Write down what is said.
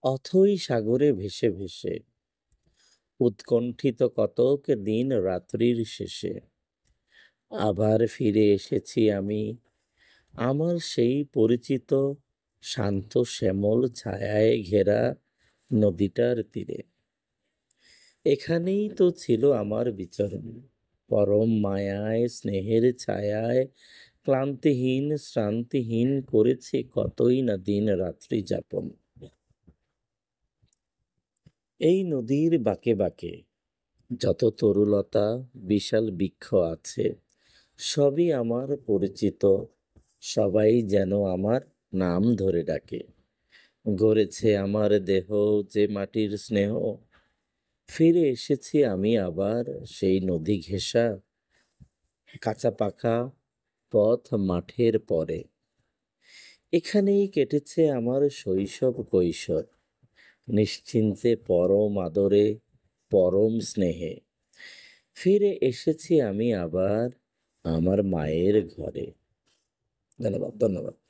অথই সাগরে ভেসে ভেসে উৎকণ্ঠিত কতক দিন রাত্রির শেষে আবার ফিরে এসেছি আমি আমার সেই পরিচিত শান্ত শ্যামল ছায়ায় ঘেরা নদীটার তীরে। এখানেই তো ছিল আমার বিচরণ, পরম মায়ায় স্নেহের ছায়ায় ক্লান্তিহীন শ্রান্তিহীন করেছি কতই না দিন রাত্রি যাপন। এই নদীর বাঁকে বাঁকে যত তরুলতা বিশাল বৃক্ষ আছে, সবই আমার পরিচিত, সবাই যেন আমার নাম ধরে ডাকে। গড়েছে আমার দেহ যে মাটির স্নেহ, ফিরে এসেছি আমি আবার সেই নদী ঘেঁষা কাঁচা পাকা পথ মাঠের পরে। এখানেই কেটেছে আমার শৈশব কৈশোর, নিশ্চিন্তে পরম আদরে পরম স্নেহে। ফিরে এসেছি আমি আবার আমার মায়ের ঘরে। ধন্যবাদ, ধন্যবাদ।